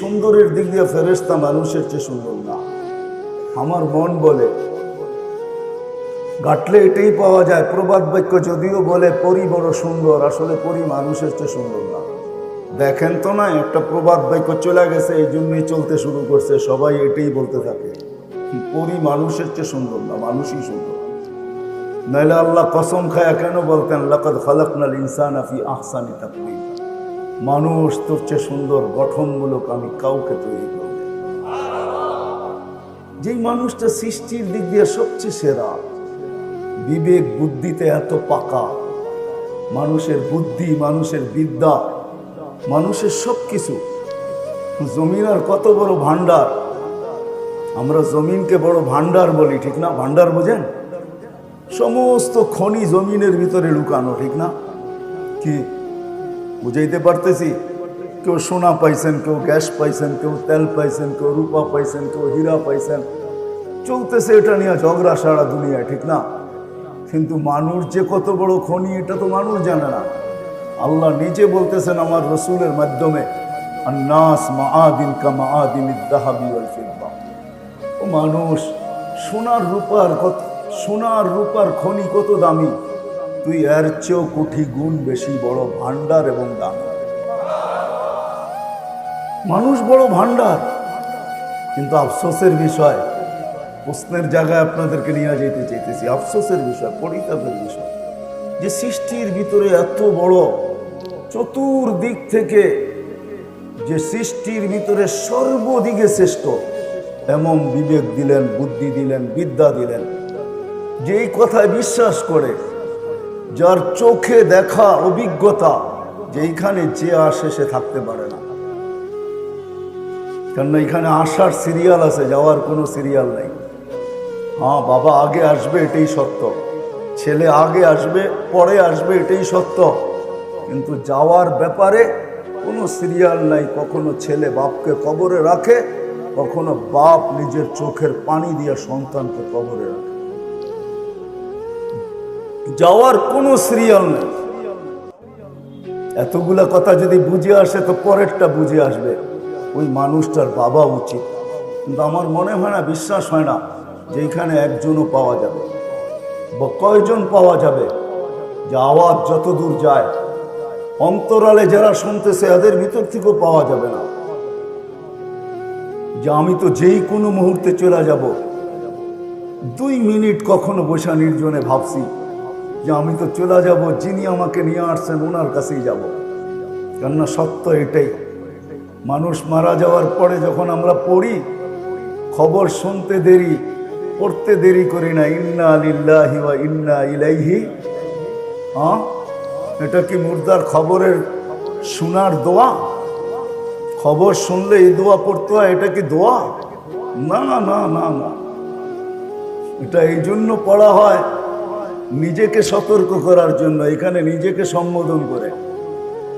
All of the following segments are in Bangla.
সুন্দরের দিক দিয়ে ফেরেশতা মানুষের চেয়ে সুন্দর না। আমার মন বলে ঘাটলে এটাই পাওয়া যায়। প্রবাদ বাক্য যদিও বলে পরী বড় সুন্দর, আসলে পরী মানুষের চেয়ে সুন্দর না। দেখেন তো না, একটা প্রবাদ বাক্য চলে গেছে, এই জন্যই চলতে শুরু করছে, সবাই এটাই বলতে থাকে, পরী মানুষের চেয়ে সুন্দর না, মানুষই সুন্দর। নাইলে আল্লাহ কসম খায়া কেন বলতেন লাকাদ খালাকনাল ইনসানা ফি আহসানি তাকওয়িম, মানুষ তোর চেয়ে সুন্দর গঠনমূলক আমি কাউকে তৈরি করব। যেই মানুষটা সৃষ্টির দিক দিয়ে সবচেয়ে সেরা, বিবেক বুদ্ধিতে এত পাকা, মানুষের বুদ্ধি, মানুষের বিদ্যা, মানুষের সব কিছু। জমিন আর কত বড় ভান্ডার, আমরা জমিনকে বড় ভান্ডার বলি, ঠিক না? ভান্ডার বোঝেন? সমস্ত খনি জমিনের ভিতরে লুকানো, ঠিক না? কি বুঝাইতে পারতেছি? কেউ সোনা পাইছেন, কেউ গ্যাস পাইছেন, কেউ তেল পাইছেন, কেউ রূপা পাইছেন, কেউ হীরা পাইছেন, চলতেছে এটা নিয়ে ঝগড়া সারা দুনিয়ায়, ঠিক না? কিন্তু মানুষ যে কত বড় খনি এটা তো মানুষ জানে না। আল্লাহ নিজে বলতেছেন আমার রসুলের মাধ্যমে, আন্নাস মাআদিন কা মাআদিনিদ যাহাবি ওয়াল ফিদ্দা, ও মানুষ, সোনার রূপার খনি কত দামি, তুই এর চেয়েও কোটি গুণ বেশি বড় ভান্ডার এবং দামি। মানুষ বড় ভান্ডার। কিন্তু আফসোসের বিষয়, প্রশ্নের জায়গায় আপনাদেরকে নিয়ে যেতে চাইতেছি, আফসোসের বিষয়, পরিতাপের বিষয়, যে সৃষ্টির ভিতরে এত বড়, চতুর্দিক থেকে যে সৃষ্টির ভিতরে সর্বদিকে শ্রেষ্ঠ, এমন বিবেক দিলেন, বুদ্ধি দিলেন, বিদ্যা দিলেন, যেই কথায় বিশ্বাস করে, যার চোখে দেখা অভিজ্ঞতা, যেইখানে যে আসে সে থাকতে পারে না। কেননা এখানে আসার সিরিয়াল আছে, যাওয়ার কোনো সিরিয়াল নেই। হ্যাঁ, বাবা আগে আসবে এটাই সত্য, ছেলে আগে আসবে পরে আসবে এটাই সত্য, কিন্তু যাওয়ার ব্যাপারে কোনো সিরিয়াল নাই। কখনো ছেলে বাপকে কবরে রাখে, কখনো বাপ নিজের চোখের পানি দিয়ে সন্তানকে কবরে রাখে। যাওয়ার কোনো সিরিয়াল নেই। এতগুলা কথা যদি বুঝে আসে তো পরেরটা বুঝে আসবে, ওই মানুষটার বাবা উচিত। কিন্তু আমার মনে হয় না, বিশ্বাস হয় না যে এখানে একজনও পাওয়া যাবে, বা কয়জন পাওয়া যাবে যে আওয়াজ যত দূর যায়, অন্তরালে যারা শুনতেছে এদের ভিতর থেকেও পাওয়া যাবে না যে আমি তো যেই কোনো মুহূর্তে চলে যাব। 2 মিনিট কখনো বসা নির্জনে ভাবছি যে আমি তো চলে যাব, যিনি আমাকে নিয়ে আসছেন ওনার কাছেই যাব। কেননা সত্য এটাই, মানুষ মারা যাওয়ার পরে যখন আমরা পড়ি, খবর শুনতে দেরি, পড়তে দেরি করি না, ইন্না লিল্লাহি ওয়া ইন্না ইলাইহি। হ্যাঁ, এটা কি মুর্দার খবরের শোনার দোয়া? খবর শুনলে এই দোয়া পড়তে হয়, এটা কি দোয়া? না না না না না, এটা এই জন্য পড়া হয় নিজেকে সতর্ক করার জন্য, এখানে নিজেকে সম্বোধন করে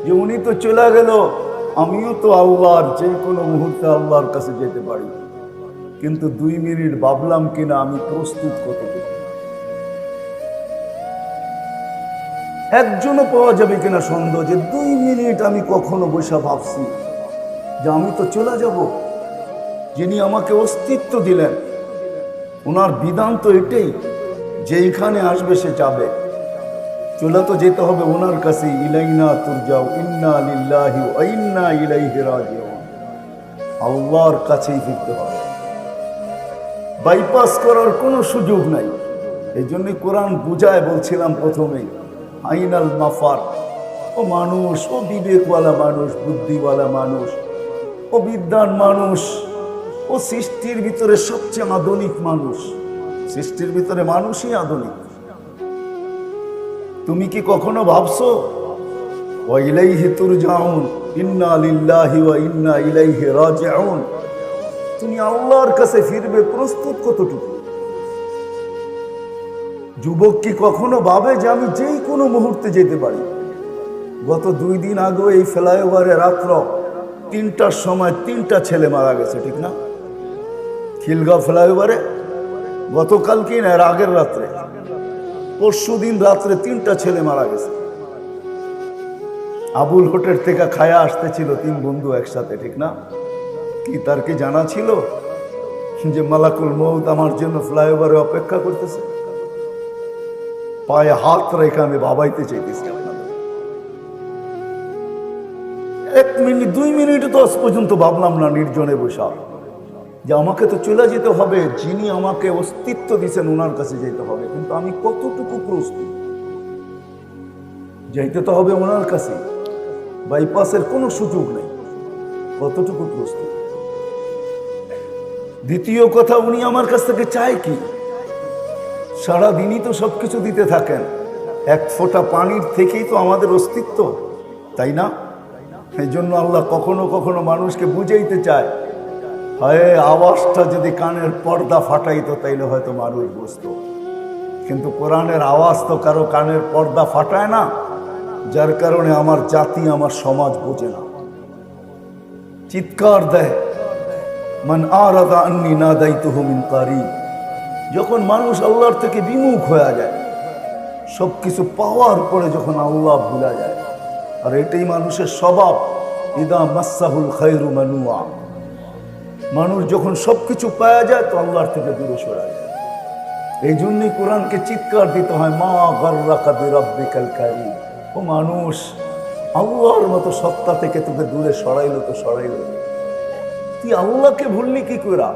যে উনি তো চলে গেল, আমিও তো আল্লাহর, যে কোনো মুহূর্তে আল্লাহর কাছে যেতে পারি। কিন্তু 2 মিনিট ভাবলাম কিনা আমি প্রস্তুত কতটুকু, একজনও পাওয়া যাবে কিনা সন্দেহ যে 2 মিনিট আমি কখনো বসে ভাবছি যে আমি তো চলে যাব, যিনি আমাকে অস্তিত্ব দিলেন, ওনার বিধান তো এটাই, যেইখানে আসবে সে যাবে, চলে তো যেতে হবে ওনার কাছে। ইলাইনা তুরজাউ, ইন্না লিল্লাহি ওয়া ইন্না ইলাইহি রাজিউন, আল্লাহর কাছেই ফিরতে হবে, বাইপাস করার কোনো সুযোগ নাই। এই জন্যই কোরআন বুঝায় বলছিলাম প্রথমেই, আইনাল মাফার, ও মানুষ, ও বিবেকওয়ালা মানুষ, বুদ্ধিওয়ালা মানুষ, ও বিদ্যান মানুষ, ও সৃষ্টির ভিতরে সবচেয়ে আধুনিক মানুষ। সৃষ্টির ভিতরে মানুষই আধুনিক। তুমি কি কখনো ভাবছো ওয়া ইলাইহি তুরজাউন, ইন্না লিল্লাহি ওয়া ইন্না ইলাইহি রাজিউন, তুমি আল্লাহর কাছে ফিরবে, প্রস্তুত কতটুকু? যুবক কি কখনো ভাবে যে আমি যেই কোনো মুহূর্তে যেতে পারি? গত 2 দিন আগে এই ফ্লাইওভারে রাত্র 3টার সময় 3টা ছেলে মারা গেছে, ঠিক না? খিলগাঁও ফ্লাইওভারে গতকালকে না, এর আগের রাত্রে, পরশু দিন রাত্রে 3টা ছেলে মারা গেছে। আবুল হোটেল থেকে খায়া আসতেছিল 3 বন্ধু একসাথে, ঠিক না? কি তার কি জানা ছিল যে মালাকুল মউত আমার জন্য ফ্লাইওভারে অপেক্ষা করতেছে? পায়ে হাত রেখে আমি বাবাইতে চাইতেছি আপনাদের। 1 মিনিট 2 মিনিট তো আজ পর্যন্ত ভাবলাম না নির্জনে বসা যে আমাকে তো চলে যেতে হবে, যিনি আমাকে অস্তিত্ব দিয়েছেন ওনার কাছে যেতে হবে, কিন্তু আমি কতটুকু প্রস্তুত? যাইতে তো হবে ওনার কাছে, বাইপাসের কোনো সুযোগ নেই। কতটুকু প্রস্তুত? দ্বিতীয় কথা, উনি আমার কাছ থেকে চায় কি? সারাদিনই তো সবকিছু দিতে থাকেন, এক ফোঁটা পানির থেকেই তো আমাদের অস্তিত্ব, তাই না? এই জন্য আল্লাহ কখনো কখনো মানুষকে বুঝাইতে চায়, হয় আওয়াজটা যদি কানের পর্দা ফাটাইতো তাইলে হয়তো মানুষ বুঝতো, কিন্তু কোরআনের আওয়াজ তো কারো কানের পর্দা ফাটায় না, যার কারণে আমার জাতি আমার সমাজ বোঝে না, চিৎকার দেয়, মান আরাদা আন্নি নাদাইতুহু মিন কারিব। যখন মানুষ আল্লাহর থেকে বিমুখ হয়ে যায়, সবকিছু পাওয়ার পরে যখন আল্লাহ ভুলা যায়, আর এটাই মানুষের স্বভাব, ইদা মাসাহুল খায়রু মানুয়া, মানুষ যখন সবকিছু পাওয়া যায় তো আল্লাহর থেকে দূরে সরে যায়। এই জন্যই কোরআনকে চিৎকার দিতে হয়, মা গাররাকা বিরাব্বিকাল কারীম। ও মানুষ, আল্লাহর মতো সত্তা থেকে তোকে দূরে সরাইলো তো সরাইলো, তুই আল্লাহকে ভুললি কি করে?